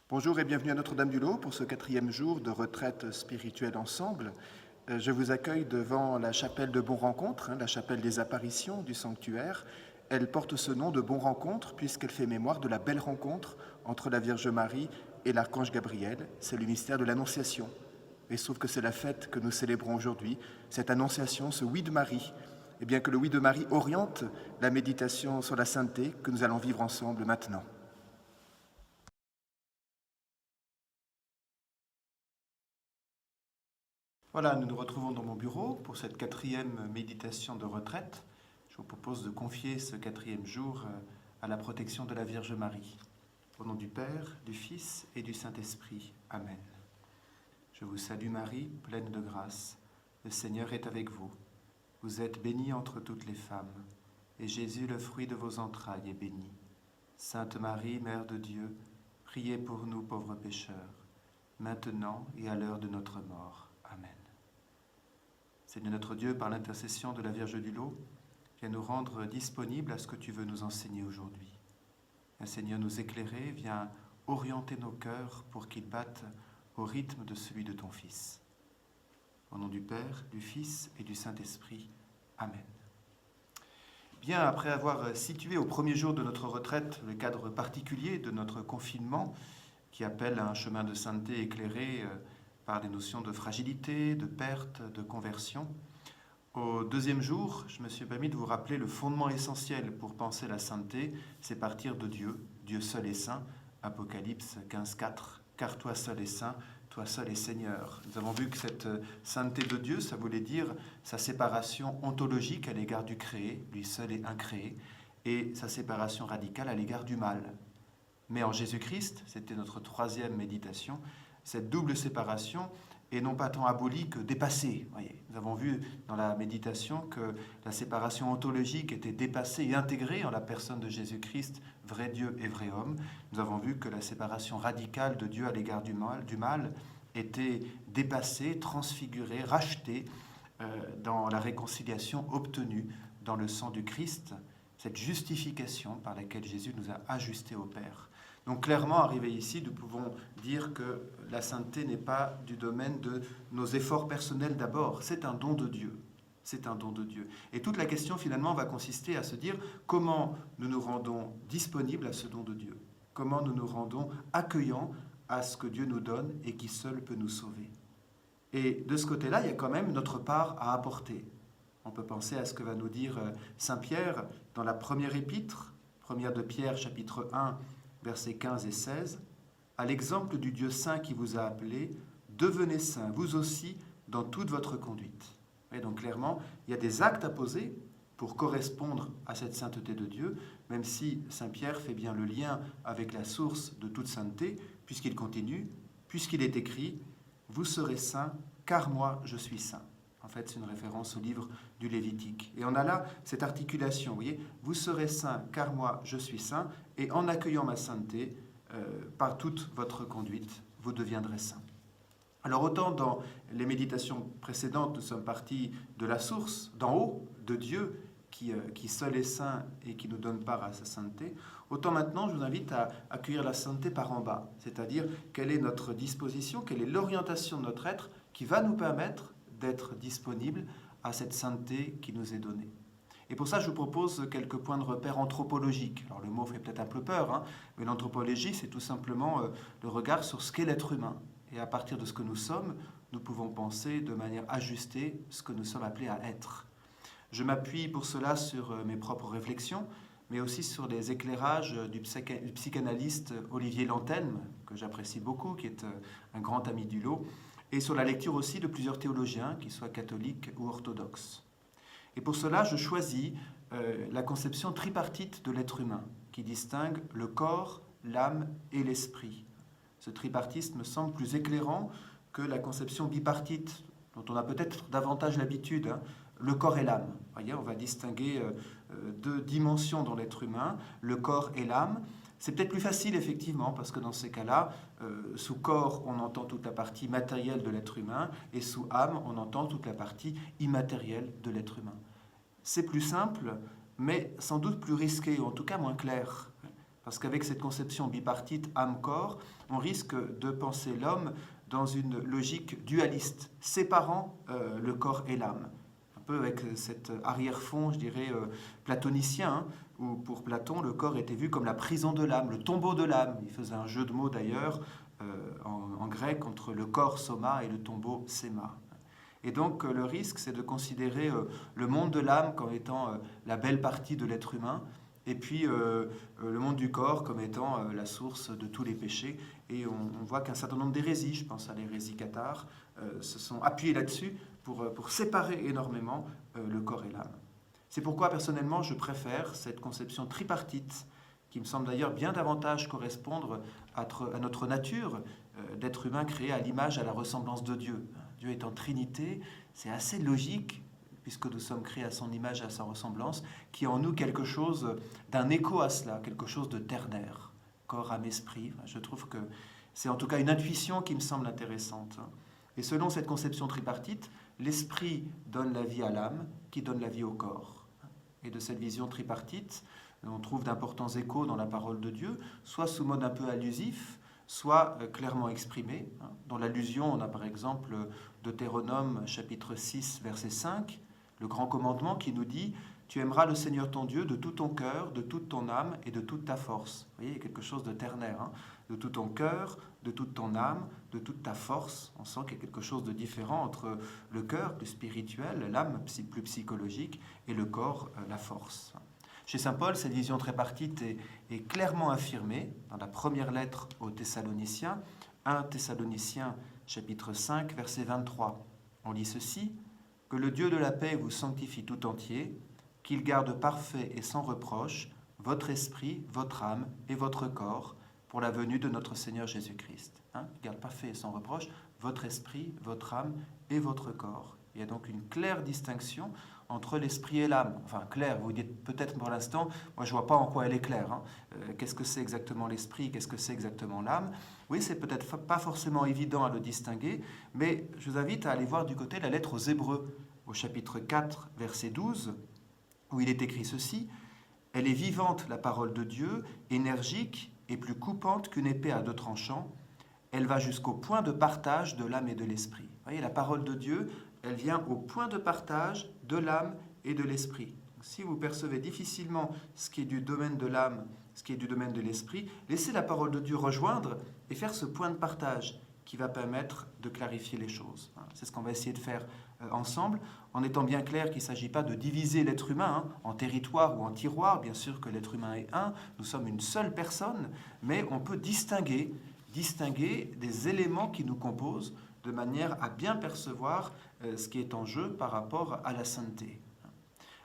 Bonjour et bienvenue à Notre-Dame-du-Lot pour ce 4e jour de retraite spirituelle ensemble. Je vous accueille devant la chapelle de Bon Rencontre, la chapelle des apparitions du sanctuaire. Elle porte ce nom de Bon Rencontre puisqu'elle fait mémoire de la belle rencontre entre la Vierge Marie et l'archange Gabriel. C'est le mystère de l'Annonciation. Et il se trouve que c'est la fête que nous célébrons aujourd'hui, cette Annonciation, ce oui de Marie. Et bien que le oui de Marie oriente la méditation sur la sainteté que nous allons vivre ensemble maintenant. Voilà, nous nous retrouvons dans mon bureau pour cette 4e méditation de retraite. Je vous propose de confier ce 4e jour à la protection de la Vierge Marie. Au nom du Père, du Fils et du Saint-Esprit. Amen. Je vous salue Marie, pleine de grâce. Le Seigneur est avec vous. Vous êtes bénie entre toutes les femmes, et Jésus, le fruit de vos entrailles, est béni. Sainte Marie, Mère de Dieu, priez pour nous pauvres pécheurs, maintenant et à l'heure de notre mort. Amen. Seigneur notre Dieu, par l'intercession de la Vierge du Lot, viens nous rendre disponibles à ce que tu veux nous enseigner aujourd'hui. Viens, Seigneur, nous éclairer, viens orienter nos cœurs pour qu'ils battent au rythme de celui de ton Fils. Au nom du Père, du Fils et du Saint-Esprit. Amen. Bien, après avoir situé au premier jour de notre retraite le cadre particulier de notre confinement, qui appelle à un chemin de sainteté éclairé par des notions de fragilité, de perte, de conversion. Au deuxième jour, je me suis permis de vous rappeler le fondement essentiel pour penser la sainteté, c'est partir de Dieu, Dieu seul est saint, Apocalypse 15.4, car toi seul es saint, toi seul es Seigneur. Nous avons vu que cette sainteté de Dieu, ça voulait dire sa séparation ontologique à l'égard du créé, lui seul est incréé, et sa séparation radicale à l'égard du mal. Mais en Jésus-Christ, c'était notre 3e méditation, cette double séparation est non pas tant abolie que dépassée. Voyez, nous avons vu dans la méditation que la séparation ontologique était dépassée et intégrée en la personne de Jésus-Christ, vrai Dieu et vrai homme. Nous avons vu que la séparation radicale de Dieu à l'égard du mal était dépassée, transfigurée, rachetée dans la réconciliation obtenue dans le sang du Christ, cette justification par laquelle Jésus nous a ajustés au Père. Donc clairement, arrivé ici, nous pouvons dire que la sainteté n'est pas du domaine de nos efforts personnels d'abord, c'est un don de Dieu. C'est un don de Dieu. Et toute la question finalement va consister à se dire comment nous nous rendons disponibles à ce don de Dieu, comment nous nous rendons accueillants à ce que Dieu nous donne et qui seul peut nous sauver. Et de ce côté-là, il y a quand même notre part à apporter. On peut penser à ce que va nous dire Saint Pierre dans la première épître, première de Pierre, chapitre 1, versets 15 et 16, « À l'exemple du Dieu saint qui vous a appelé, devenez saints, vous aussi, dans toute votre conduite. » Et donc clairement, il y a des actes à poser pour correspondre à cette sainteté de Dieu, même si Saint Pierre fait bien le lien avec la source de toute sainteté, puisqu'il continue, puisqu'il est écrit « Vous serez saints, car moi je suis saint ». En fait, c'est une référence au livre du Lévitique. Et on a là cette articulation, vous voyez, « Vous serez saints, car moi je suis saint », et en accueillant ma sainteté, par toute votre conduite, vous deviendrez saints. Alors autant dans les méditations précédentes, nous sommes partis de la source, d'en haut, de Dieu, qui seul est saint et qui nous donne part à sa sainteté, autant maintenant je vous invite à accueillir la sainteté par en bas, c'est-à-dire quelle est notre disposition, quelle est l'orientation de notre être qui va nous permettre d'être disponible à cette sainteté qui nous est donnée. Et pour ça, je vous propose quelques points de repère anthropologiques. Alors le mot fait peut-être un peu peur, mais l'anthropologie, c'est tout simplement le regard sur ce qu'est l'être humain. Et à partir de ce que nous sommes, nous pouvons penser de manière ajustée ce que nous sommes appelés à être. Je m'appuie pour cela sur mes propres réflexions, mais aussi sur les éclairages du psychanalyste Olivier Lantenne, que j'apprécie beaucoup, qui est un grand ami du lot, et sur la lecture aussi de plusieurs théologiens, qu'ils soient catholiques ou orthodoxes. Et pour cela, je choisis la conception tripartite de l'être humain, qui distingue le corps, l'âme et l'esprit. Ce tripartite me semble plus éclairant que la conception bipartite, dont on a peut-être davantage l'habitude, le corps et l'âme. Voyez, on va distinguer deux dimensions dans l'être humain, le corps et l'âme. C'est peut-être plus facile, effectivement, parce que dans ces cas-là, sous corps, on entend toute la partie matérielle de l'être humain, et sous âme, on entend toute la partie immatérielle de l'être humain. C'est plus simple, mais sans doute plus risqué, ou en tout cas moins clair, Parce qu'avec cette conception bipartite âme-corps, on risque de penser l'homme dans une logique dualiste, séparant le corps et l'âme. Un peu avec cet arrière-fond, je dirais, platonicien, hein, où pour Platon, le corps était vu comme la prison de l'âme, le tombeau de l'âme. Il faisait un jeu de mots d'ailleurs en grec entre le corps soma et le tombeau séma. Et donc le risque, c'est de considérer le monde de l'âme comme étant la belle partie de l'être humain, et puis le monde du corps comme étant la source de tous les péchés. Et on voit qu'un certain nombre d'hérésies, je pense à l'hérésie cathare, se sont appuyées là-dessus pour séparer énormément le corps et l'âme. C'est pourquoi personnellement je préfère cette conception tripartite, qui me semble d'ailleurs bien davantage correspondre à notre nature d'être humain créé à l'image, à la ressemblance de Dieu. Dieu étant Trinité, c'est assez logique, puisque nous sommes créés à son image et à sa ressemblance, qu'il y a en nous quelque chose d'un écho à cela, quelque chose de ternaire, corps, âme, esprit. Je trouve que c'est en tout cas une intuition qui me semble intéressante. Et selon cette conception tripartite, l'esprit donne la vie à l'âme, qui donne la vie au corps. Et de cette vision tripartite, on trouve d'importants échos dans la parole de Dieu, soit sous mode un peu allusif, soit clairement exprimé. Dans l'allusion, on a par exemple Deutéronome chapitre 6, verset 5, le grand commandement qui nous dit « Tu aimeras le Seigneur ton Dieu de tout ton cœur, de toute ton âme et de toute ta force. » Vous voyez, il y a quelque chose de ternaire. Hein, de tout ton cœur, de toute ton âme, de toute ta force. On sent qu'il y a quelque chose de différent entre le cœur, plus spirituel, l'âme, plus psychologique, et le corps, la force. Chez saint Paul, cette vision tripartite est clairement affirmée dans la première lettre aux Thessaloniciens, 1 Thessaloniciens chapitre 5, verset 23. On lit ceci, « Que le Dieu de la paix vous sanctifie tout entier, qu'il garde parfait et sans reproche votre esprit, votre âme et votre corps pour la venue de notre Seigneur Jésus-Christ. » Il garde parfait et sans reproche votre esprit, votre âme et votre corps. Il y a donc une claire distinction entre l'esprit et l'âme. Enfin, claire, vous dites peut-être pour l'instant, moi je ne vois pas en quoi elle est claire. Hein. Qu'est-ce que c'est exactement l'esprit, qu'est-ce que c'est exactement l'âme? Oui, c'est peut-être pas forcément évident à le distinguer, mais je vous invite à aller voir du côté de la lettre aux Hébreux, au chapitre 4, verset 12, où il est écrit ceci, « Elle est vivante, la parole de Dieu, énergique et plus coupante qu'une épée à deux tranchants. Elle va jusqu'au point de partage de l'âme et de l'esprit. » Vous voyez, la parole de Dieu, elle vient au point de partage de l'âme et de l'esprit. Si vous percevez difficilement ce qui est du domaine de l'âme, ce qui est du domaine de l'esprit, laissez la parole de Dieu rejoindre et faire ce point de partage qui va permettre de clarifier les choses. C'est ce qu'on va essayer de faire ensemble, en étant bien clair qu'il ne s'agit pas de diviser l'être humain en territoire ou en tiroir. Bien sûr que l'être humain est un, nous sommes une seule personne, mais on peut distinguer des éléments qui nous composent de manière à bien percevoir ce qui est en jeu par rapport à la sainteté.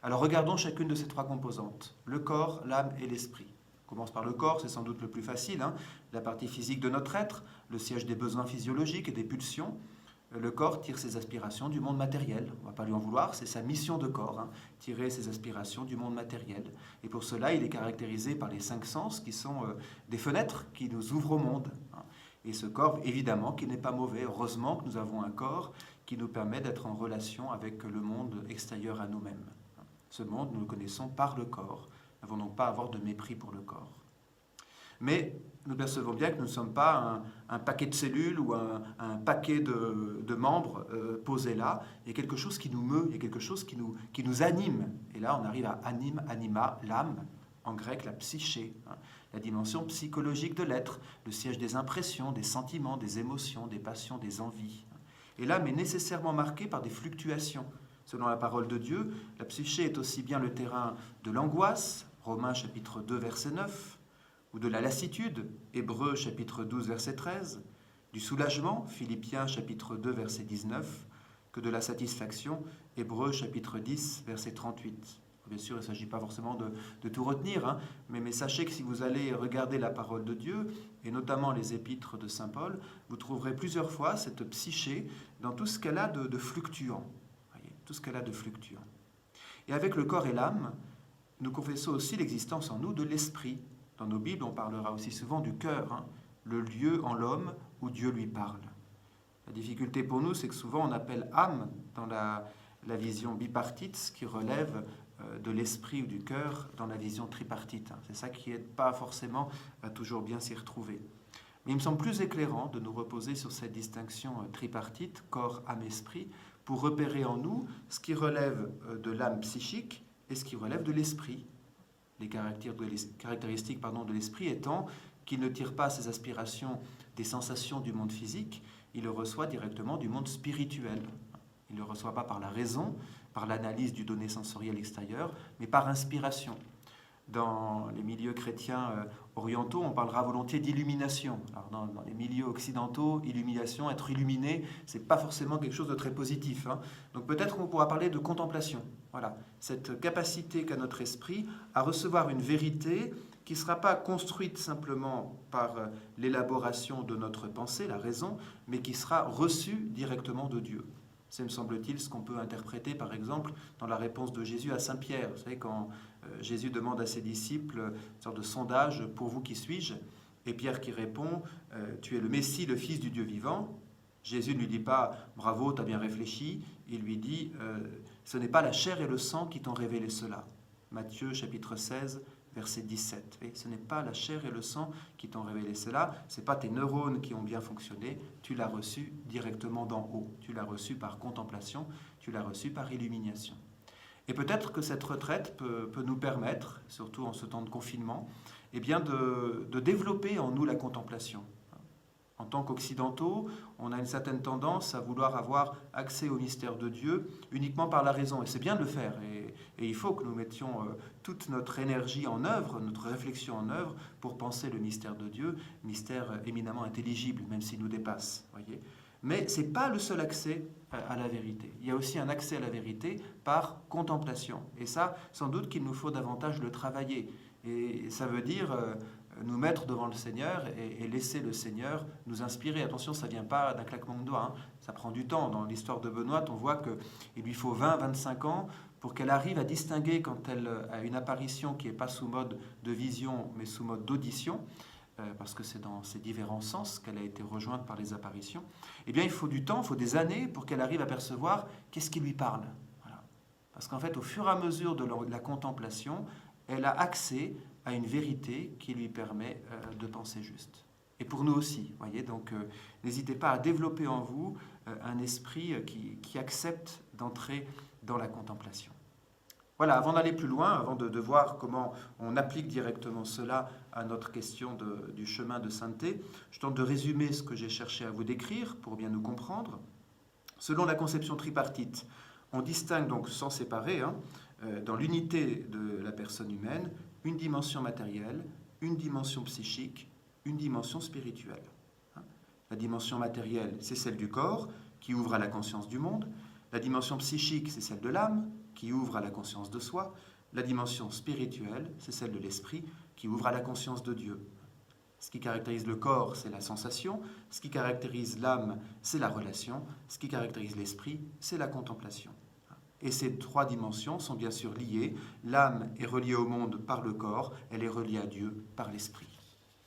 Alors regardons chacune de ces trois composantes, le corps, l'âme et l'esprit. On commence par le corps, c'est sans doute le plus facile, la partie physique de notre être, le siège des besoins physiologiques et des pulsions. Le corps tire ses aspirations du monde matériel, on ne va pas lui en vouloir, c'est sa mission de corps, tirer ses aspirations du monde matériel. Et pour cela, il est caractérisé par les 5 sens qui sont des fenêtres qui nous ouvrent au monde. Et ce corps, évidemment, qui n'est pas mauvais. Heureusement que nous avons un corps qui nous permet d'être en relation avec le monde extérieur à nous-mêmes. Ce monde, nous le connaissons par le corps. Nous n'avons donc pas à avoir de mépris pour le corps. Mais nous percevons bien que nous ne sommes pas un paquet de cellules ou un paquet de membres posés là. Il y a quelque chose qui nous meut, il y a quelque chose qui nous anime. Et là, on arrive à anima, l'âme, en grec la psyché, la dimension psychologique de l'être, le siège des impressions, des sentiments, des émotions, des passions, des envies. Et l'âme est nécessairement marquée par des fluctuations. Selon la parole de Dieu, la psyché est aussi bien le terrain de l'angoisse, Romains chapitre 2, verset 9, ou de la lassitude, Hébreux chapitre 12, verset 13, du soulagement, Philippiens chapitre 2, verset 19, que de la satisfaction, Hébreux chapitre 10, verset 38. Bien sûr, il ne s'agit pas forcément de tout retenir, mais sachez que si vous allez regarder la parole de Dieu, et notamment les épîtres de saint Paul, vous trouverez plusieurs fois cette psyché dans tout ce qu'elle a de fluctuant. Voyez, tout ce qu'elle a de fluctuant. Et avec le corps et l'âme, nous confessons aussi l'existence en nous de l'esprit. Dans nos Bibles, on parlera aussi souvent du cœur, le lieu en l'homme où Dieu lui parle. La difficulté pour nous, c'est que souvent on appelle âme dans la vision bipartite, ce qui relève de l'esprit ou du cœur dans la vision tripartite. C'est ça qui n'aide pas forcément à toujours bien s'y retrouver. Mais il me semble plus éclairant de nous reposer sur cette distinction tripartite, corps, âme, esprit, pour repérer en nous ce qui relève de l'âme psychique et ce qui relève de l'esprit. Les caractéristiques de l'esprit étant qu'il ne tire pas ses aspirations des sensations du monde physique, il le reçoit directement du monde spirituel. Il ne le reçoit pas par la raison, par l'analyse du donné sensoriel extérieur, mais par inspiration. Dans les milieux chrétiens orientaux, on parlera volontiers d'illumination. Alors dans les milieux occidentaux, illumination, être illuminé, ce n'est pas forcément quelque chose de très positif. Donc peut-être qu'on pourra parler de contemplation. Voilà, cette capacité qu'a notre esprit à recevoir une vérité qui ne sera pas construite simplement par l'élaboration de notre pensée, la raison, mais qui sera reçue directement de Dieu. C'est, me semble-t-il, ce qu'on peut interpréter, par exemple, dans la réponse de Jésus à Saint Pierre. Vous savez, quand Jésus demande à ses disciples une sorte de sondage, « Pour vous, qui suis-je » Et Pierre qui répond, « Tu es le Messie, le Fils du Dieu vivant ». Jésus ne lui dit pas, « Bravo, tu as bien réfléchi ». Il lui dit, « Ce n'est pas la chair et le sang qui t'ont révélé cela ». Matthieu, chapitre 16, verset 17. Et ce n'est pas la chair et le sang qui t'ont révélé cela, ce n'est pas tes neurones qui ont bien fonctionné, tu l'as reçu directement d'en haut, tu l'as reçu par contemplation, tu l'as reçu par illumination. Et peut-être que cette retraite peut nous permettre, surtout en ce temps de confinement, eh bien de développer en nous la contemplation. En tant qu'occidentaux, on a une certaine tendance à vouloir avoir accès au mystère de Dieu uniquement par la raison. Et c'est bien de le faire. Et il faut que nous mettions toute notre énergie en œuvre, notre réflexion en œuvre, pour penser le mystère de Dieu, mystère éminemment intelligible, même s'il nous dépasse. Voyez. Mais ce n'est pas le seul accès à la vérité. Il y a aussi un accès à la vérité par contemplation. Et ça, sans doute qu'il nous faut davantage le travailler. Et ça veut dire nous mettre devant le Seigneur et laisser le Seigneur nous inspirer. Attention, ça ne vient pas d'un claquement de doigts, ça prend du temps. Dans l'histoire de Benoît, on voit qu'il lui faut 20-25 ans pour qu'elle arrive à distinguer quand elle a une apparition qui n'est pas sous mode de vision, mais sous mode d'audition, parce que c'est dans ces différents sens qu'elle a été rejointe par les apparitions. Eh bien, il faut du temps, il faut des années pour qu'elle arrive à percevoir qu'est-ce qui lui parle. Voilà. Parce qu'en fait, au fur et à mesure de la contemplation, elle a accès à une vérité qui lui permet de penser juste. Et pour nous aussi, voyez, donc n'hésitez pas à développer en vous un esprit qui accepte d'entrer dans la contemplation. Voilà, avant d'aller plus loin, avant de voir comment on applique directement cela à notre question du chemin de sainteté, je tente de résumer ce que j'ai cherché à vous décrire pour bien nous comprendre. Selon la conception tripartite, on distingue donc sans séparer, dans l'unité de la personne humaine, une dimension matérielle, une dimension psychique, une dimension spirituelle. La dimension matérielle, c'est celle du corps, qui ouvre à la conscience du monde. La dimension psychique, c'est celle de l'âme, qui ouvre à la conscience de soi. La dimension spirituelle, c'est celle de l'esprit, qui ouvre à la conscience de Dieu. Ce qui caractérise le corps, c'est la sensation. Ce qui caractérise l'âme, c'est la relation. Ce qui caractérise l'esprit, c'est la contemplation. Et ces trois dimensions sont bien sûr liées. L'âme est reliée au monde par le corps, elle est reliée à Dieu par l'esprit.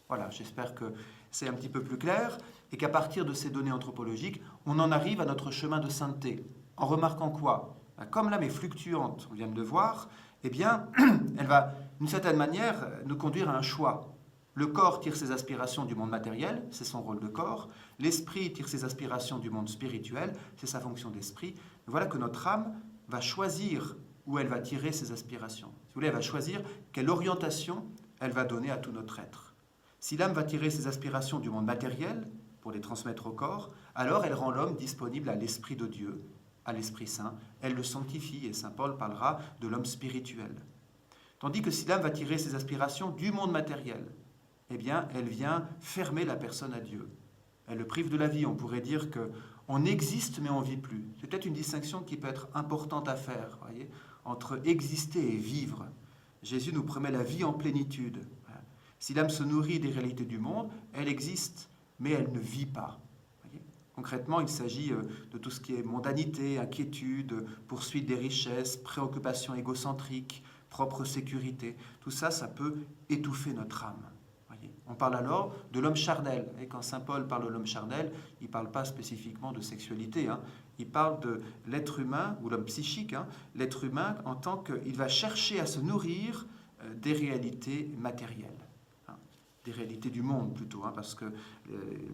Voilà, j'espère que c'est un petit peu plus clair et qu'à partir de ces données anthropologiques, on en arrive à notre chemin de sainteté. En remarquant quoi ? Comme l'âme est fluctuante, on vient de le voir, eh bien, elle va, d'une certaine manière, nous conduire à un choix. Le corps tire ses aspirations du monde matériel, c'est son rôle de corps. L'esprit tire ses aspirations du monde spirituel, c'est sa fonction d'esprit. Voilà que notre âme va choisir où elle va tirer ses aspirations. Si vous voulez, elle va choisir quelle orientation elle va donner à tout notre être. Si l'âme va tirer ses aspirations du monde matériel pour les transmettre au corps, alors elle rend l'homme disponible à l'Esprit de Dieu, à l'Esprit Saint. Elle le sanctifie et saint Paul parlera de l'homme spirituel. Tandis que si l'âme va tirer ses aspirations du monde matériel, eh bien, elle vient fermer la personne à Dieu. Elle le prive de la vie. On pourrait dire qu'on existe mais on ne vit plus. C'est peut-être une distinction qui peut être importante à faire, voyez, entre exister et vivre. Jésus nous promet la vie en plénitude. Si l'âme se nourrit des réalités du monde, elle existe, mais elle ne vit pas. Voyez. Concrètement, il s'agit de tout ce qui est mondanité, inquiétude, poursuite des richesses, préoccupations égocentriques, propre sécurité. Tout ça, ça peut étouffer notre âme. Voyez. On parle alors de l'homme charnel. Et quand saint Paul parle de l'homme charnel, il ne parle pas spécifiquement de sexualité. Il parle de l'être humain, ou l'homme psychique, l'être humain en tant qu'il va chercher à se nourrir des réalités matérielles. Des réalités du monde plutôt, parce que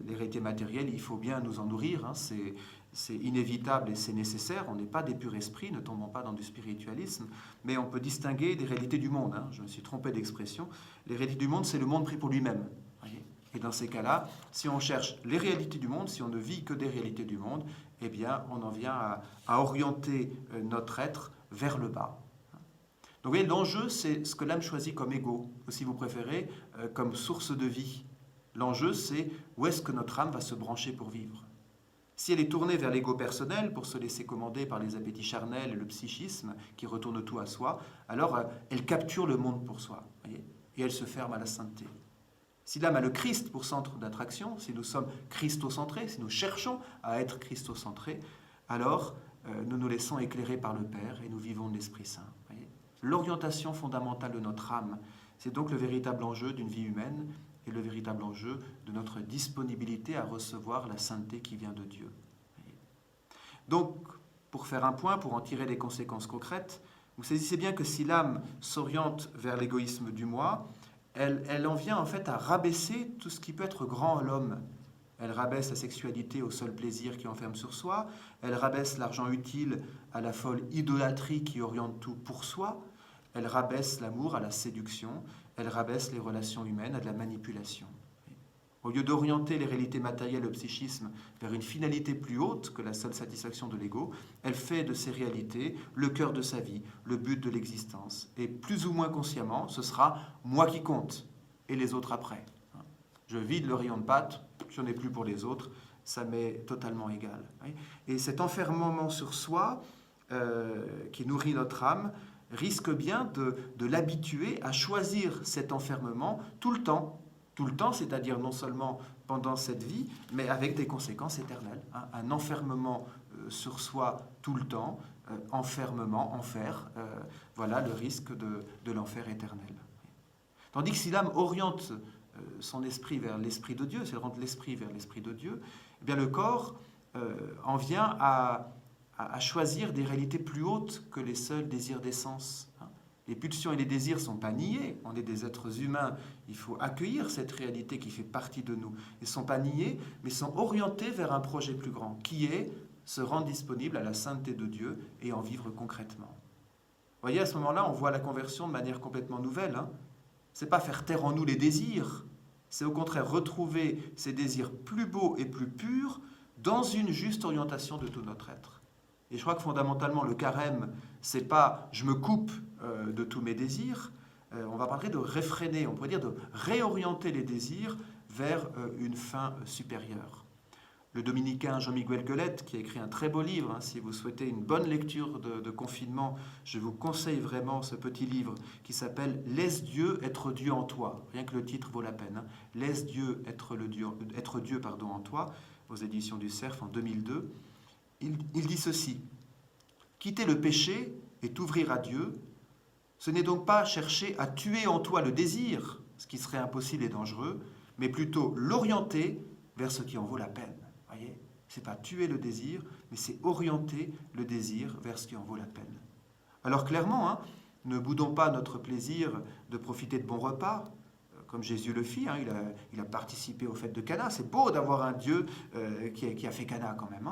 les réalités matérielles, il faut bien nous en nourrir, c'est inévitable et c'est nécessaire. On n'est pas des purs esprits, ne tombons pas dans du spiritualisme, mais on peut distinguer des réalités du monde. Je me suis trompé d'expression. Les réalités du monde, c'est le monde pris pour lui-même. Et dans ces cas-là, si on cherche les réalités du monde, si on ne vit que des réalités du monde, eh bien, on en vient à orienter notre être vers le bas. Donc vous voyez, l'enjeu, c'est ce que l'âme choisit comme ego, ou si vous préférez, comme source de vie. L'enjeu, c'est où est-ce que notre âme va se brancher pour vivre. Si elle est tournée vers l'ego personnel, pour se laisser commander par les appétits charnels et le psychisme qui retourne tout à soi, alors elle capture le monde pour soi, voyez, et elle se ferme à la sainteté. Si l'âme a le Christ pour centre d'attraction, si nous sommes christocentrés, si nous cherchons à être christocentrés, alors nous nous laissons éclairer par le Père et nous vivons de l'Esprit Saint. Voyez. L'orientation fondamentale de notre âme, c'est donc le véritable enjeu d'une vie humaine et le véritable enjeu de notre disponibilité à recevoir la sainteté qui vient de Dieu. Donc, pour faire un point, pour en tirer des conséquences concrètes, vous saisissez bien que si l'âme s'oriente vers l'égoïsme du moi, elle en vient en fait à rabaisser tout ce qui peut être grand à l'homme. Elle rabaisse la sexualité au seul plaisir qui enferme sur soi, elle rabaisse l'argent utile à la folle idolâtrie qui oriente tout pour soi, elle rabaisse l'amour à la séduction, elle rabaisse les relations humaines à de la manipulation. Au lieu d'orienter les réalités matérielles, le psychisme, vers une finalité plus haute que la seule satisfaction de l'ego, elle fait de ces réalités le cœur de sa vie, le but de l'existence. Et plus ou moins consciemment, ce sera moi qui compte, et les autres après. Je vide le rayon de pâte, j'en ai plus pour les autres, ça m'est totalement égal. Et cet enfermement sur soi, qui nourrit notre âme, risque bien de l'habituer à choisir cet enfermement tout le temps, c'est-à-dire non seulement pendant cette vie, mais avec des conséquences éternelles. Un enfermement sur soi tout le temps, enfermement, enfer, voilà le risque de l'enfer éternel. Tandis que si l'âme oriente son esprit vers l'esprit de Dieu, si elle rentre l'esprit vers l'esprit de Dieu, eh bien le corps en vient à choisir des réalités plus hautes que les seuls désirs des sens. Les pulsions et les désirs ne sont pas niés, on est des êtres humains, il faut accueillir cette réalité qui fait partie de nous. Ils ne sont pas niés, mais sont orientés vers un projet plus grand, qui est se rendre disponible à la sainteté de Dieu et en vivre concrètement. Vous voyez, à ce moment-là, on voit la conversion de manière complètement nouvelle. Ce n'est pas faire taire en nous les désirs, c'est au contraire retrouver ces désirs plus beaux et plus purs dans une juste orientation de tout notre être. Et je crois que fondamentalement, le carême, c'est pas je me coupe de tous mes désirs, on va parler de réfréner, on pourrait dire de réorienter les désirs vers une fin supérieure. Le dominicain Jean-Miguel Guelette, qui a écrit un très beau livre, si vous souhaitez une bonne lecture de confinement, je vous conseille vraiment ce petit livre qui s'appelle « Laisse Dieu être Dieu en toi ». Rien que le titre vaut la peine. Laisse Dieu être Dieu en toi, aux éditions du Cerf en 2002. Il dit ceci: quitter le péché et t'ouvrir à Dieu, ce n'est donc pas chercher à tuer en toi le désir, ce qui serait impossible et dangereux, mais plutôt l'orienter vers ce qui en vaut la peine. Voyez, c'est pas tuer le désir, mais c'est orienter le désir vers ce qui en vaut la peine. Alors clairement, ne boudons pas notre plaisir de profiter de bons repas, comme Jésus le fit, il a participé aux fêtes de Cana. C'est beau d'avoir un Dieu qui a fait Cana quand même,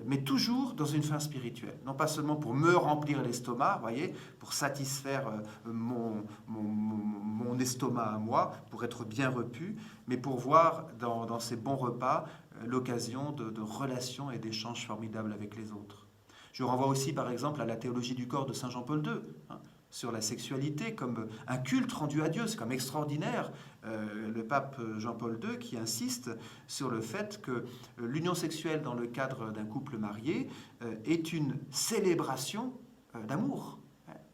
mais toujours dans une fin spirituelle. Non pas seulement pour me remplir l'estomac, voyez, pour satisfaire mon estomac à moi, pour être bien repu, mais pour voir dans ces bons repas l'occasion de relations et d'échanges formidables avec les autres. Je renvoie aussi par exemple à la théologie du corps de Saint Jean-Paul II, sur la sexualité comme un culte rendu à Dieu. C'est comme extraordinaire, le pape Jean-Paul II qui insiste sur le fait que l'union sexuelle dans le cadre d'un couple marié est une célébration d'amour,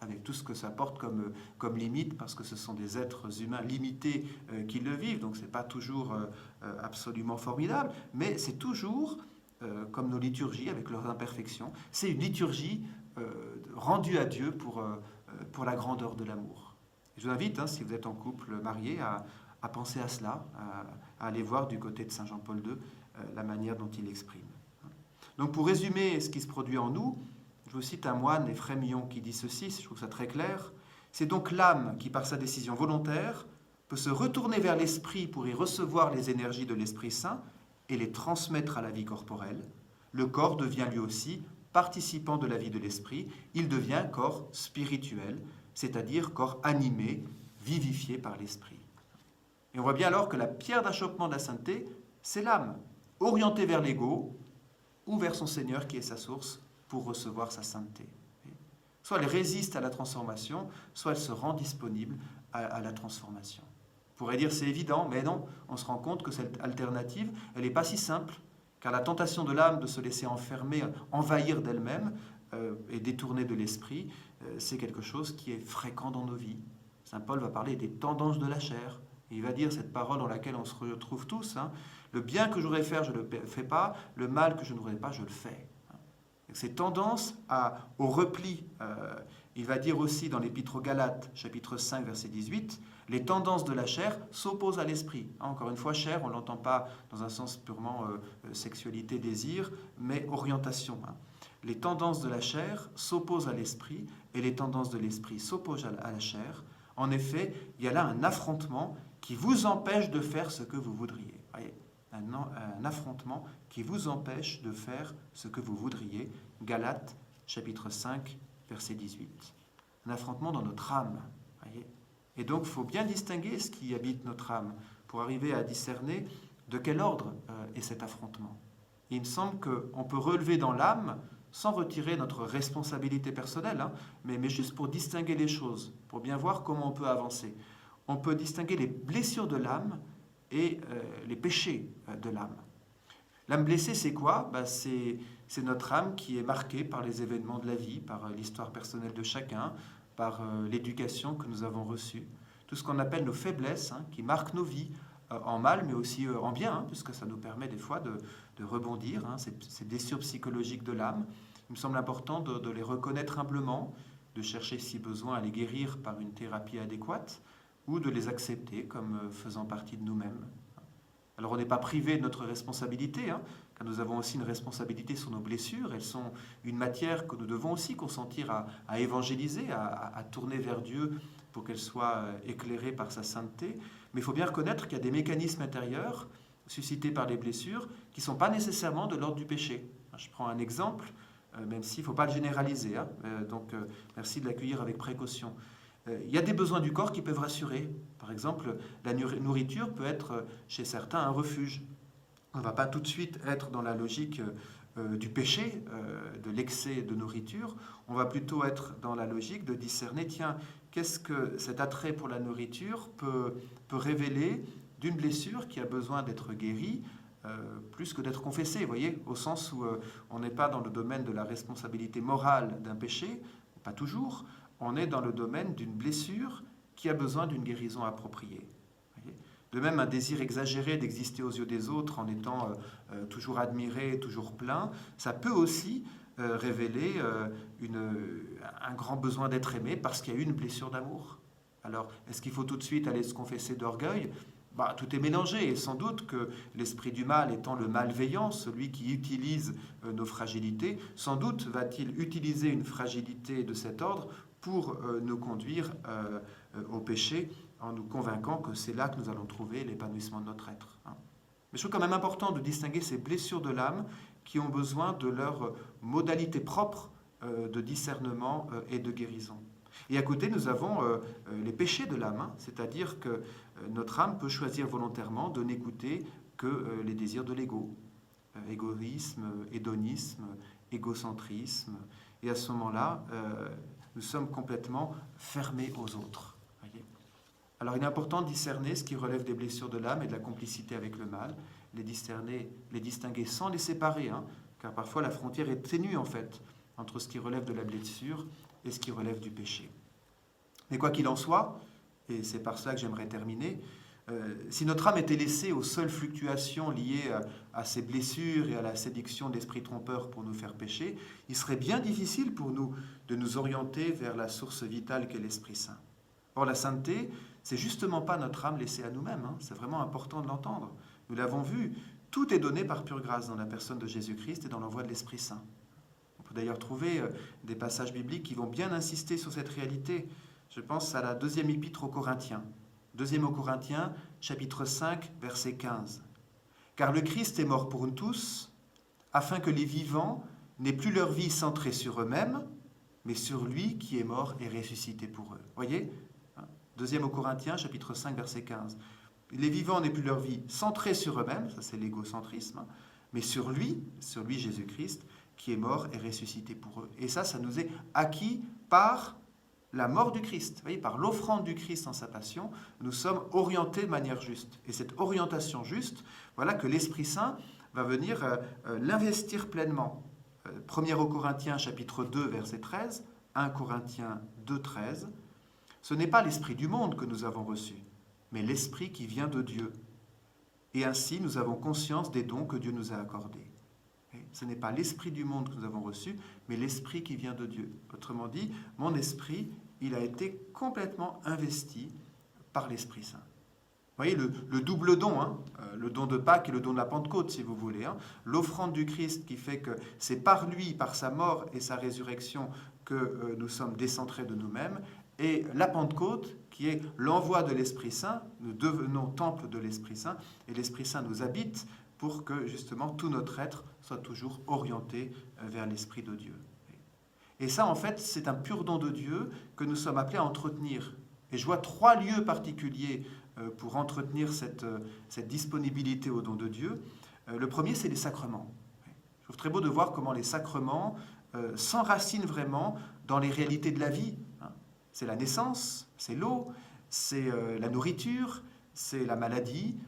avec tout ce que ça porte comme limite, parce que ce sont des êtres humains limités qui le vivent, donc ce n'est pas toujours absolument formidable, mais c'est toujours, comme nos liturgies avec leurs imperfections, c'est une liturgie rendue à Dieu pour la grandeur de l'amour. Je vous invite, si vous êtes en couple marié, à à penser à cela, à aller voir du côté de Saint Jean-Paul II la manière dont il exprime. Donc pour résumer ce qui se produit en nous, je vous cite un moine, Éphrem qui dit ceci, je trouve ça très clair, c'est donc l'âme qui, par sa décision volontaire, peut se retourner vers l'esprit pour y recevoir les énergies de l'Esprit Saint et les transmettre à la vie corporelle. Le corps devient lui aussi participant de la vie de l'esprit, il devient corps spirituel, c'est-à-dire corps animé, vivifié par l'esprit. Et on voit bien alors que la pierre d'achoppement de la sainteté, c'est l'âme, orientée vers l'ego ou vers son Seigneur qui est sa source pour recevoir sa sainteté. Soit elle résiste à la transformation, soit elle se rend disponible à la transformation. On pourrait dire c'est évident, mais non, on se rend compte que cette alternative, elle n'est pas si simple, car la tentation de l'âme de se laisser enfermer, envahir d'elle-même et détourner de l'esprit, c'est quelque chose qui est fréquent dans nos vies. Saint Paul va parler des tendances de la chair. Et il va dire cette parole dans laquelle on se retrouve tous, hein, le bien que je voudrais faire, je ne le fais pas, le mal que je ne voudrais pas, je le fais. Ces tendances au repli, il va dire aussi dans l'Épître aux Galates, chapitre 5, verset 18, les tendances de la chair s'opposent à l'esprit. Encore une fois, chair, on ne l'entend pas dans un sens purement sexualité, désir, mais orientation. Les tendances de la chair s'opposent à l'esprit et les tendances de l'esprit s'opposent à la chair. En effet, il y a là un affrontement qui vous empêche de faire ce que vous voudriez. Voyez, un affrontement qui vous empêche de faire ce que vous voudriez. Galates, chapitre 5, verset 18. Un affrontement dans notre âme. Voyez. Et donc, il faut bien distinguer ce qui habite notre âme pour arriver à discerner de quel ordre est cet affrontement. Et il me semble qu'on peut relever dans l'âme sans retirer notre responsabilité personnelle, hein, mais juste pour distinguer les choses, pour bien voir comment on peut avancer. On peut distinguer les blessures de l'âme et les péchés de l'âme. L'âme blessée, c'est quoi ? C'est notre âme qui est marquée par les événements de la vie, par l'histoire personnelle de chacun, par l'éducation que nous avons reçue. Tout ce qu'on appelle nos faiblesses, hein, qui marquent nos vies, en mal, mais aussi en bien, hein, puisque ça nous permet des fois de rebondir, hein, ces blessures psychologiques de l'âme. Il me semble important de les reconnaître humblement, de chercher si besoin à les guérir par une thérapie adéquate, ou de les accepter comme faisant partie de nous-mêmes. Alors on n'est pas privé de notre responsabilité, hein, car nous avons aussi une responsabilité sur nos blessures. Elles sont une matière que nous devons aussi consentir à évangéliser, à tourner vers Dieu pour qu'elles soient éclairées par sa sainteté. Mais il faut bien reconnaître qu'il y a des mécanismes intérieurs suscités par les blessures qui ne sont pas nécessairement de l'ordre du péché. Je prends un exemple, même s'il ne faut pas le généraliser, hein, donc merci de l'accueillir avec précaution. Il y a des besoins du corps qui peuvent rassurer. Par exemple, la nourriture peut être chez certains un refuge. On ne va pas tout de suite être dans la logique du péché, de l'excès de nourriture. On va plutôt être dans la logique de discerner, tiens, qu'est-ce que cet attrait pour la nourriture peut révéler d'une blessure qui a besoin d'être guérie, plus que d'être confessée, vous voyez, au sens où on n'est pas dans le domaine de la responsabilité morale d'un péché, pas toujours. On est dans le domaine d'une blessure qui a besoin d'une guérison appropriée. De même, un désir exagéré d'exister aux yeux des autres en étant toujours admiré, toujours plein, ça peut aussi révéler un grand besoin d'être aimé parce qu'il y a eu une blessure d'amour. Alors, est-ce qu'il faut tout de suite aller se confesser d'orgueil ? Tout est mélangé, et sans doute que l'esprit du mal étant le malveillant, celui qui utilise nos fragilités, sans doute va-t-il utiliser une fragilité de cet ordre pour nous conduire au péché en nous convainquant que c'est là que nous allons trouver l'épanouissement de notre être. Mais je trouve quand même important de distinguer ces blessures de l'âme qui ont besoin de leur modalité propre de discernement et de guérison. Et à côté, nous avons les péchés de l'âme, c'est-à-dire que notre âme peut choisir volontairement de n'écouter que les désirs de l'ego. Égoïsme, hédonisme, égocentrisme. Et à ce moment-là, nous sommes complètement fermés aux autres. Voyez. Alors il est important de discerner ce qui relève des blessures de l'âme et de la complicité avec le mal, les distinguer sans les séparer, hein, car parfois la frontière est ténue en fait entre ce qui relève de la blessure et ce qui relève du péché. Mais quoi qu'il en soit, et c'est par cela que j'aimerais terminer, si notre âme était laissée aux seules fluctuations liées à ces blessures et à la séduction d'esprits trompeurs pour nous faire pécher, il serait bien difficile pour nous de nous orienter vers la source vitale qu'est l'Esprit Saint. Or, la sainteté, c'est justement pas notre âme laissée à nous-mêmes. C'est vraiment important de l'entendre. Nous l'avons vu, tout est donné par pure grâce dans la personne de Jésus-Christ et dans l'envoi de l'Esprit Saint. On peut d'ailleurs trouver des passages bibliques qui vont bien insister sur cette réalité. Je pense à la deuxième épître aux Corinthiens. Deuxième aux Corinthiens, chapitre 5, verset 15. « Car le Christ est mort pour nous tous, afin que les vivants n'aient plus leur vie centrée sur eux-mêmes, mais sur lui qui est mort et ressuscité pour eux. » Voyez, deuxième aux Corinthiens, chapitre 5, verset 15. Les vivants n'aient plus leur vie centrée sur eux-mêmes, ça c'est l'égocentrisme, mais sur lui Jésus-Christ, qui est mort et ressuscité pour eux. Et ça nous est acquis par la mort du Christ. Vous voyez, par l'offrande du Christ en sa passion, nous sommes orientés de manière juste. Et cette orientation juste, voilà que l'Esprit Saint va venir l'investir pleinement. 1 aux Corinthiens, chapitre 2, verset 13, 1 Corinthiens 2, 13. Ce n'est pas l'esprit du monde que nous avons reçu, mais l'esprit qui vient de Dieu. Et ainsi, nous avons conscience des dons que Dieu nous a accordés. Ce n'est pas l'esprit du monde que nous avons reçu, mais l'esprit qui vient de Dieu. Autrement dit, mon esprit, il a été complètement investi par l'Esprit Saint. Vous voyez, le double don, le don de Pâques et le don de la Pentecôte, si vous voulez. L'offrande du Christ qui fait que c'est par lui, par sa mort et sa résurrection, que nous sommes décentrés de nous-mêmes. Et la Pentecôte, qui est l'envoi de l'Esprit Saint, nous devenons temple de l'Esprit Saint, et l'Esprit Saint nous habite pour que, justement, tout notre être soit toujours orienté vers l'Esprit de Dieu. Et ça, en fait, c'est un pur don de Dieu que nous sommes appelés à entretenir. Et je vois 3 lieux particuliers pour entretenir cette disponibilité au don de Dieu. Le premier, c'est les sacrements. Je trouve très beau de voir comment les sacrements s'enracinent vraiment dans les réalités de la vie. C'est la naissance, c'est l'eau, c'est la nourriture, c'est la maladie,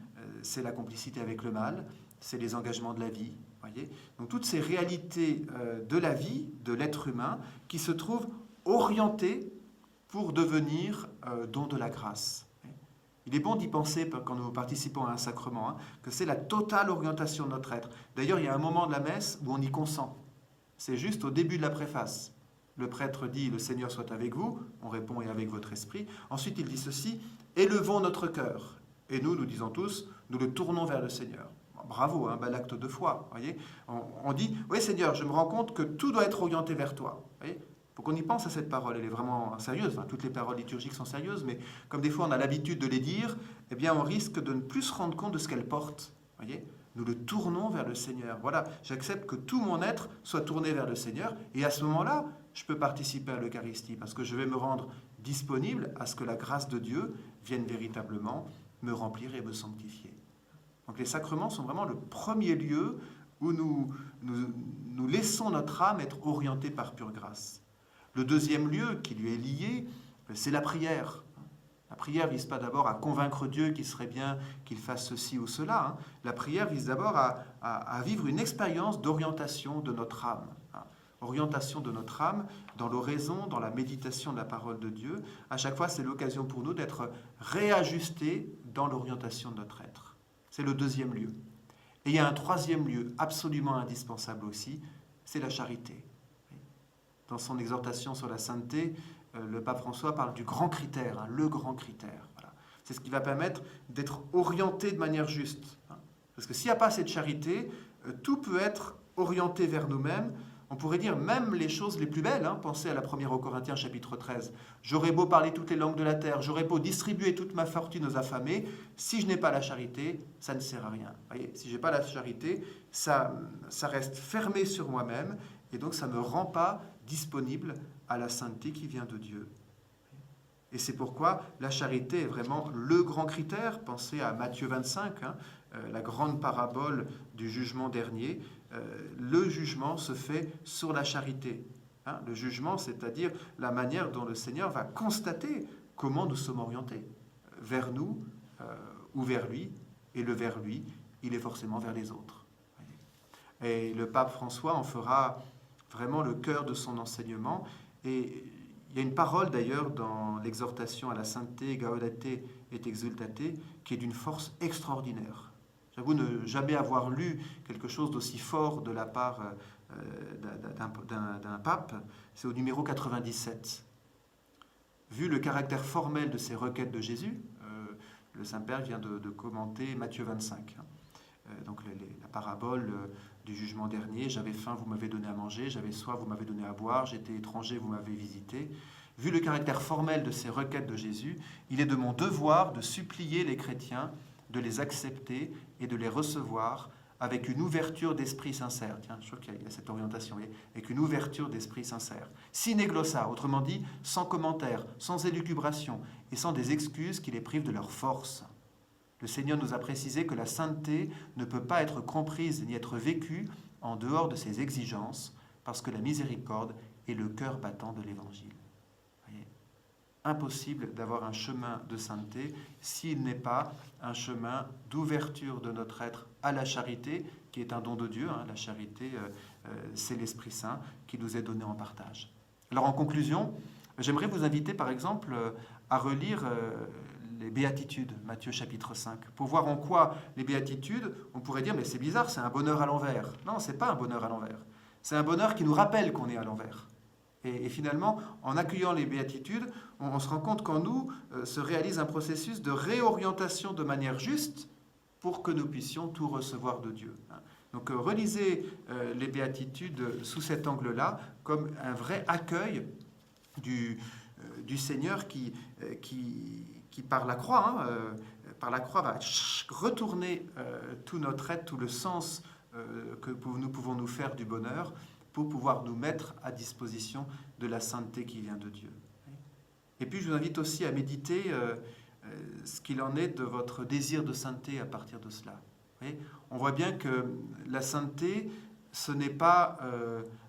c'est la complicité avec le mal, c'est les engagements de la vie. Voyez ? Donc toutes ces réalités de la vie, de l'être humain, qui se trouvent orientées pour devenir don de la grâce. Il est bon d'y penser quand nous participons à un sacrement, que c'est la totale orientation de notre être. D'ailleurs, il y a un moment de la messe où on y consent. C'est juste au début de la préface. Le prêtre dit « Le Seigneur soit avec vous », on répond « Et avec votre esprit ». Ensuite, il dit ceci « Élevons notre cœur ». Et nous disons tous « Nous le tournons vers le Seigneur ». Bravo, bel acte de foi. Voyez, on dit « Oui, Seigneur, je me rends compte que tout doit être orienté vers toi ». Voyez, faut qu'on y pense à cette parole, elle est vraiment sérieuse. Enfin, toutes les paroles liturgiques sont sérieuses, mais comme des fois on a l'habitude de les dire, eh bien on risque de ne plus se rendre compte de ce qu'elles portent. Voyez, nous le tournons vers le Seigneur. Voilà, j'accepte que tout mon être soit tourné vers le Seigneur, et à ce moment-là, je peux participer à l'Eucharistie, parce que je vais me rendre disponible à ce que la grâce de Dieu vienne véritablement me remplir et me sanctifier. Donc les sacrements sont vraiment le premier lieu où nous laissons notre âme être orientée par pure grâce. Le deuxième lieu qui lui est lié, c'est la prière. La prière ne vise pas d'abord à convaincre Dieu qu'il serait bien qu'il fasse ceci ou cela. La prière vise d'abord à vivre une expérience d'orientation de notre âme. Orientation de notre âme dans l'oraison, dans la méditation de la parole de Dieu. À chaque fois, c'est l'occasion pour nous d'être réajustés dans l'orientation de notre être. C'est le deuxième lieu. Et il y a un troisième lieu absolument indispensable aussi, c'est la charité. Dans son exhortation sur la sainteté, le pape François parle du grand critère, le grand critère. Voilà. C'est ce qui va permettre d'être orienté de manière juste. Parce que s'il n'y a pas cette charité, tout peut être orienté vers nous-mêmes. On pourrait dire même les choses les plus belles. Pensez à la première aux Corinthiens, chapitre 13. « J'aurais beau parler toutes les langues de la terre, j'aurais beau distribuer toute ma fortune aux affamés, si je n'ai pas la charité, ça ne sert à rien. » Voyez, si je n'ai pas la charité, ça reste fermé sur moi-même, et donc ça ne me rend pas disponible à la sainteté qui vient de Dieu. Et c'est pourquoi la charité est vraiment le grand critère. Pensez à Matthieu 25, la grande parabole du jugement dernier. Le jugement se fait sur la charité. Le jugement, c'est-à-dire la manière dont le Seigneur va constater comment nous sommes orientés, vers nous ou vers lui. Et le vers lui, il est forcément vers les autres. Et le pape François en fera vraiment le cœur de son enseignement. Et il y a une parole d'ailleurs dans l'exhortation à la sainteté, Gaudete et Exultate, qui est d'une force extraordinaire. J'avoue ne jamais avoir lu quelque chose d'aussi fort de la part d'un pape. C'est au numéro 97. vu le caractère formel de ces requêtes de Jésus, le Saint-Père vient de commenter Matthieu 25. Donc la parabole du jugement dernier, j'avais faim, vous m'avez donné à manger, j'avais soif, vous m'avez donné à boire, j'étais étranger, vous m'avez visité. Vu le caractère formel de ces requêtes de Jésus, il est de mon devoir de supplier les chrétiens de les accepter et de les recevoir avec une ouverture d'esprit sincère. Tiens, je trouve qu'il y a cette orientation, avec une ouverture d'esprit sincère. Sine glossa, autrement dit, sans commentaire, sans élucubration et sans des excuses qui les privent de leur force. Le Seigneur nous a précisé que la sainteté ne peut pas être comprise ni être vécue en dehors de ses exigences, parce que la miséricorde est le cœur battant de l'Évangile. Impossible d'avoir un chemin de sainteté s'il n'est pas un chemin d'ouverture de notre être à la charité, qui est un don de Dieu. La charité, c'est l'Esprit Saint qui nous est donné en partage. Alors en conclusion, j'aimerais vous inviter par exemple à relire les Béatitudes, Matthieu chapitre 5, pour voir en quoi les Béatitudes, on pourrait dire, mais c'est bizarre, c'est un bonheur à l'envers. Non, ce n'est pas un bonheur à l'envers. C'est un bonheur qui nous rappelle qu'on est à l'envers. Et finalement, en accueillant les béatitudes, on se rend compte qu'en nous se réalise un processus de réorientation de manière juste pour que nous puissions tout recevoir de Dieu. Donc relisez les béatitudes sous cet angle-là, comme un vrai accueil du Seigneur qui par la croix, va retourner tout notre être, tout le sens que nous pouvons nous faire du bonheur, pour pouvoir nous mettre à disposition de la sainteté qui vient de Dieu. Et puis je vous invite aussi à méditer ce qu'il en est de votre désir de sainteté à partir de cela. On voit bien que la sainteté, ce n'est pas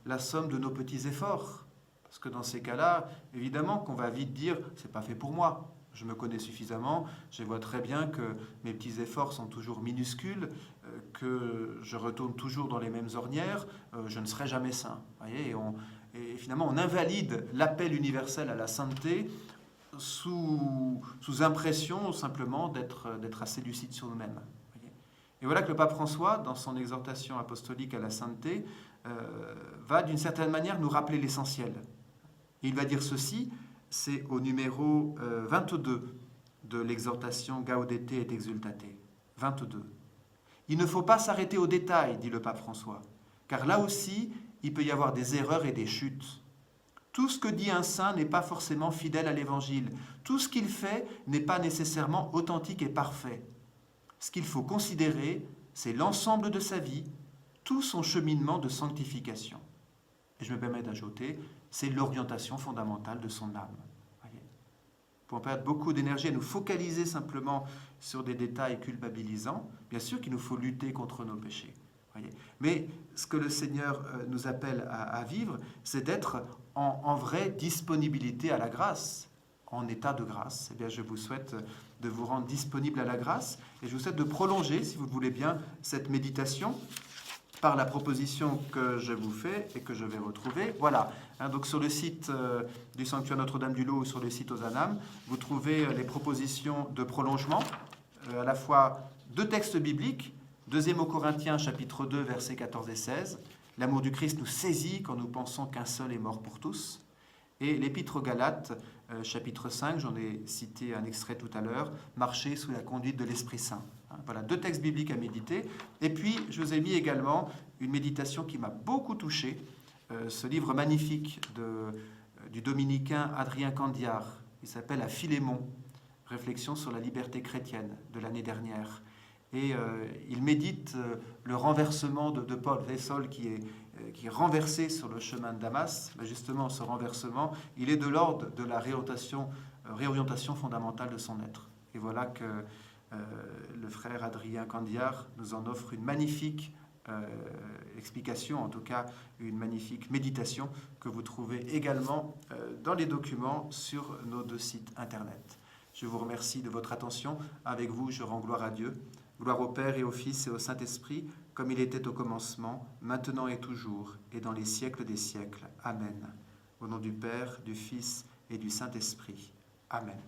la somme de nos petits efforts. Parce que dans ces cas-là, évidemment qu'on va vite dire « c'est pas fait pour moi ». Je me connais suffisamment, je vois très bien que mes petits efforts sont toujours minuscules, que je retourne toujours dans les mêmes ornières, je ne serai jamais saint. Voyez, et finalement, on invalide l'appel universel à la sainteté sous impression simplement d'être assez lucide sur nous-mêmes. Et voilà que le pape François, dans son exhortation apostolique à la sainteté, va d'une certaine manière nous rappeler l'essentiel. Il va dire ceci, c'est au numéro 22 de l'exhortation Gaudete et Exultate. 22. Il ne faut pas s'arrêter aux détails, dit le pape François, car là aussi, il peut y avoir des erreurs et des chutes. Tout ce que dit un saint n'est pas forcément fidèle à l'Évangile. Tout ce qu'il fait n'est pas nécessairement authentique et parfait. Ce qu'il faut considérer, c'est l'ensemble de sa vie, tout son cheminement de sanctification. Et je me permets d'ajouter, c'est l'orientation fondamentale de son âme. Voyez, pour en perdre beaucoup d'énergie à nous focaliser simplement sur des détails culpabilisants, bien sûr qu'il nous faut lutter contre nos péchés. Voyez. Mais ce que le Seigneur nous appelle à vivre, c'est d'être en vraie disponibilité à la grâce, en état de grâce. Eh bien, je vous souhaite de vous rendre disponible à la grâce et je vous souhaite de prolonger, si vous le voulez bien, cette méditation par la proposition que je vous fais et que je vais retrouver. Voilà, donc sur le site du Sanctuaire Notre-Dame-du-Lot ou sur le site Ozanam, vous trouvez les propositions de prolongement, à la fois deux textes bibliques, 2 Corinthiens chapitre 2 versets 14 et 16, l'amour du Christ nous saisit quand nous pensons qu'un seul est mort pour tous, et l'Épître aux Galates chapitre 5, j'en ai cité un extrait tout à l'heure, marcher sous la conduite de l'Esprit Saint. Voilà, 2 textes bibliques à méditer. Et puis, je vous ai mis également une méditation qui m'a beaucoup touché, ce livre magnifique du dominicain Adrien Candiar, qui s'appelle « À Philémon, réflexion sur la liberté chrétienne » de l'année dernière. Et il médite le renversement de Paul. Vous savez, Saul qui est renversé sur le chemin de Damas. Ben justement, ce renversement, il est de l'ordre de la réorientation fondamentale de son être. Et voilà que le frère Adrien Candiar nous en offre une magnifique explication, en tout cas une magnifique méditation que vous trouvez également dans les documents sur nos 2 sites internet. Je vous remercie de votre attention. Avec vous, je rends gloire à Dieu. Gloire au Père et au Fils et au Saint-Esprit, comme il était au commencement, maintenant et toujours, et dans les siècles des siècles. Amen. Au nom du Père, du Fils et du Saint-Esprit. Amen.